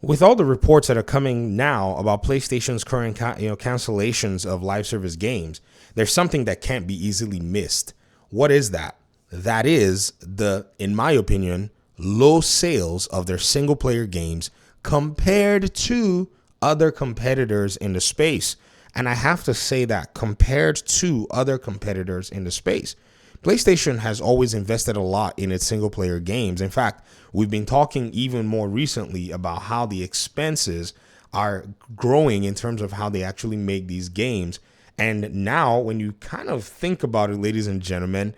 With all the reports that are coming now about PlayStation's current cancellations of live service games, there's something that can't be easily missed. What is that? That is in my opinion, low sales of their single player games compared to other competitors in the space. And I have to say that compared to other competitors in the space, PlayStation has always invested a lot in its single player games. In fact, we've been talking even more recently about how the expenses are growing in terms of how they actually make these games. And now, when you kind of think about it, ladies and gentlemen,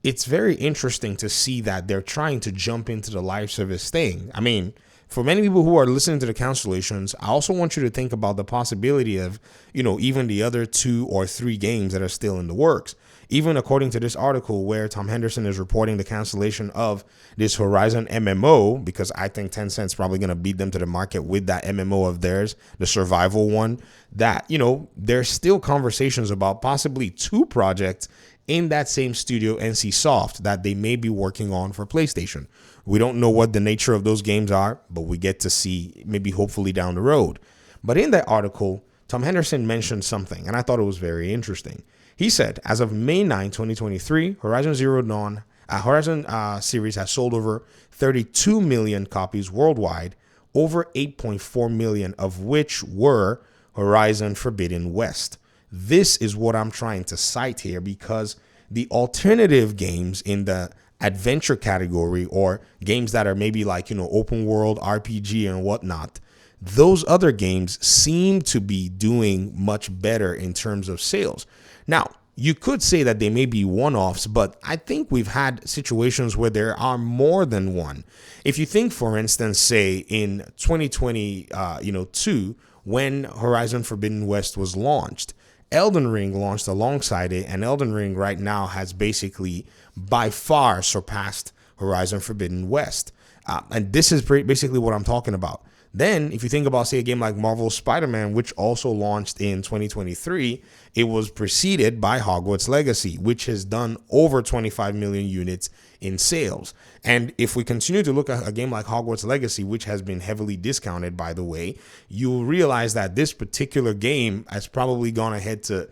it's very interesting to see that they're trying to jump into the live service thing. I mean, for many people who are listening to the cancellations, I also want you to think about the possibility of, even the other 2 or 3 games that are still in the works. Even according to this article where Tom Henderson is reporting the cancellation of this Horizon MMO, because I think Tencent's probably going to beat them to the market with that MMO of theirs, the survival one, that, there's still conversations about possibly 2 projects in that same studio, NC Soft, that they may be working on for PlayStation. We don't know what the nature of those games are, but we get to see maybe hopefully down the road. But in that article, Tom Henderson mentioned something, and I thought it was very interesting. He said, as of May 9, 2023, Horizon Zero Dawn, Horizon series has sold over 32 million copies worldwide, over 8.4 million of which were Horizon Forbidden West. This is what I'm trying to cite here, because the alternative games in the adventure category, or games that are maybe like, open world RPG and whatnot, those other games seem to be doing much better in terms of sales. Now, you could say that they may be one-offs, but I think we've had situations where there are more than one. If you think, for instance, say in 2022, when Horizon Forbidden West was launched, Elden Ring launched alongside it, and Elden Ring right now has basically by far surpassed Horizon Forbidden West. And this is basically what I'm talking about. Then, if you think about, say, a game like Marvel's Spider-Man, which also launched in 2023, it was preceded by Hogwarts Legacy, which has done over 25 million units in sales. And if we continue to look at a game like Hogwarts Legacy, which has been heavily discounted, by the way, you'll realize that this particular game has probably gone ahead to,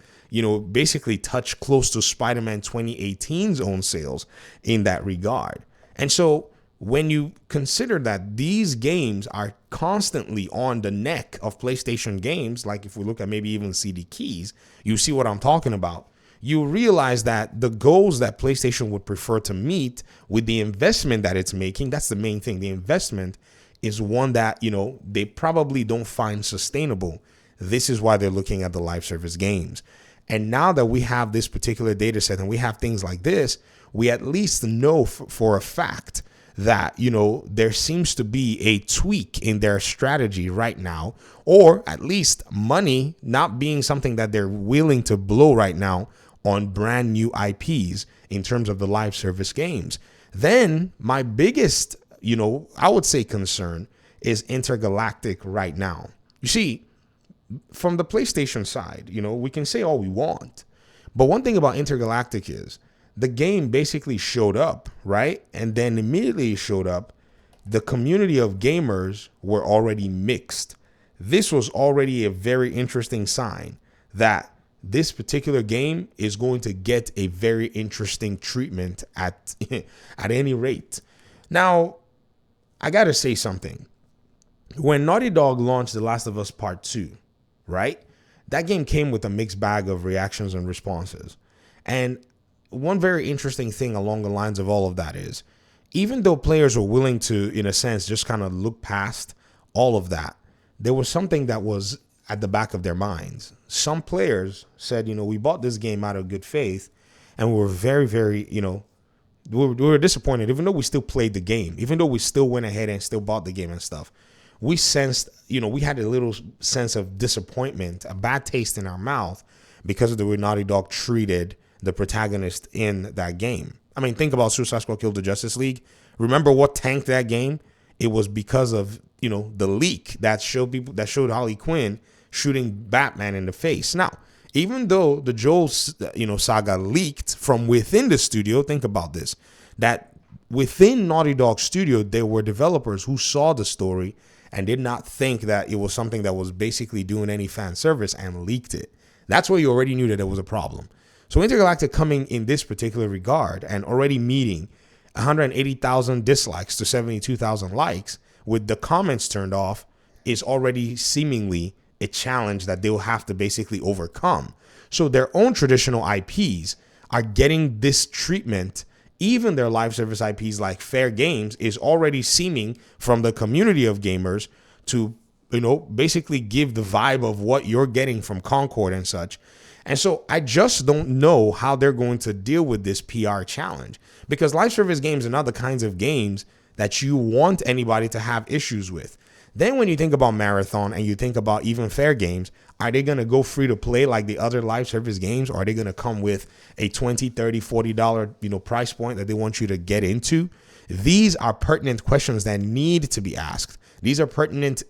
basically touch close to Spider-Man 2018's own sales in that regard. And so, when you consider that these games are constantly on the neck of PlayStation games, like if we look at maybe even CD Keys, you see what I'm talking about. You realize that the goals that PlayStation would prefer to meet with the investment that it's making, that's the main thing. The investment is one that, they probably don't find sustainable. This is why they're looking at the live service games. And now that we have this particular data set and we have things like this, we at least know for a fact that, there seems to be a tweak in their strategy right now, or at least money not being something that they're willing to blow right now on brand new IPs in terms of the live service games. Then my biggest, I would say concern is Intergalactic right now. You see, from the PlayStation side, we can say all we want, but one thing about Intergalactic is the game basically showed up, right? And then immediately showed up, the community of gamers were already mixed. This was already a very interesting sign that this particular game is going to get a very interesting treatment at any rate. Now, I got to say something. When Naughty Dog launched The Last of Us Part 2, right? That game came with a mixed bag of reactions and responses. And one very interesting thing along the lines of all of that is, even though players were willing to, in a sense, just kind of look past all of that, there was something that was at the back of their minds. Some players said, we bought this game out of good faith, and we were very, very, we were disappointed, even though we still played the game, even though we still went ahead and still bought the game and stuff. We sensed, we had a little sense of disappointment, a bad taste in our mouth, because of the way Naughty Dog treated the protagonist in that game. I mean, think about Suicide Squad Kill the Justice League. Remember what tanked that game? It was because of, the leak that showed Harley Quinn shooting Batman in the face. Now, even though the Joel, saga leaked from within the studio, think about this, that within Naughty Dog Studio, there were developers who saw the story and did not think that it was something that was basically doing any fan service and leaked it. That's where you already knew that there was a problem. So Intergalactic coming in this particular regard and already meeting 180,000 dislikes to 72,000 likes with the comments turned off is already seemingly a challenge that they'll have to basically overcome. So their own traditional IPs are getting this treatment. Even their live service IPs like Fair Games is already seeming from the community of gamers to, basically give the vibe of what you're getting from Concord and such. And so I just don't know how they're going to deal with this PR challenge, because live service games are not the kinds of games that you want anybody to have issues with. Then when you think about Marathon and you think about even Fair Games, are they going to go free to play like the other live service games, or are they going to come with a $20, $30, $40, price point that they want you to get into? These are pertinent questions that need to be asked. These are pertinent,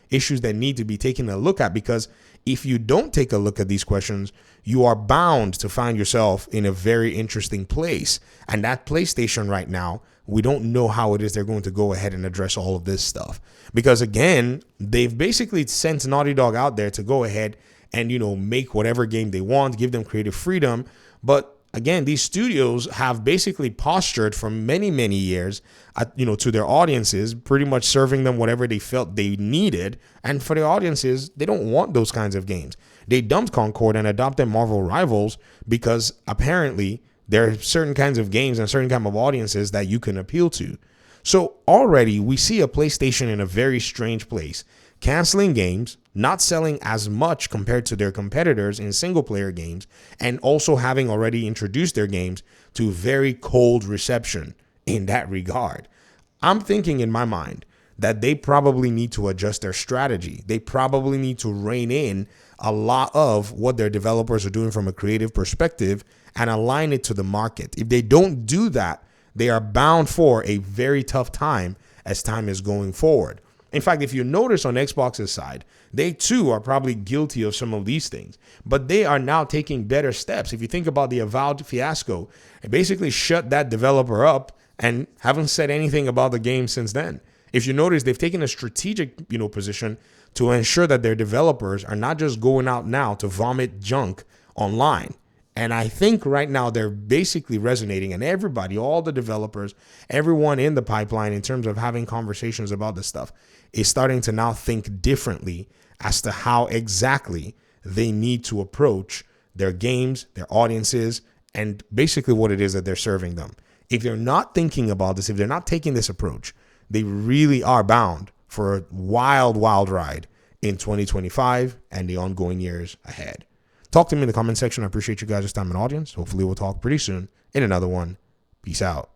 issues that need to be taken a look at, because if you don't take a look at these questions, you are bound to find yourself in a very interesting place. And that PlayStation right now, we don't know how it is they're going to go ahead and address all of this stuff. Because again, they've basically sent Naughty Dog out there to go ahead and, make whatever game they want, give them creative freedom. But again, these studios have basically postured for many, many years, to their audiences, pretty much serving them whatever they felt they needed. And for the audiences, they don't want those kinds of games. They dumped Concord and adopted Marvel Rivals because apparently there are certain kinds of games and certain kind of audiences that you can appeal to. So already we see a PlayStation in a very strange place, canceling games, not selling as much compared to their competitors in single player games, and also having already introduced their games to very cold reception in that regard. I'm thinking in my mind that they probably need to adjust their strategy. They probably need to rein in a lot of what their developers are doing from a creative perspective and align it to the market. If they don't do that, they are bound for a very tough time as time is going forward. In fact, if you notice on Xbox's side, they too are probably guilty of some of these things, but they are now taking better steps. If you think about the Avowed fiasco, it basically shut that developer up and haven't said anything about the game since then. If you notice, they've taken a strategic, position to ensure that their developers are not just going out now to vomit junk online. And I think right now they're basically resonating, and everybody, all the developers, everyone in the pipeline in terms of having conversations about this stuff is starting to now think differently as to how exactly they need to approach their games, their audiences, and basically what it is that they're serving them. If they're not thinking about this, if they're not taking this approach, they really are bound for a wild, wild ride in 2025 and the ongoing years ahead. Talk to me in the comment section. I appreciate you guys' time and audience. Hopefully we'll talk pretty soon in another one. Peace out.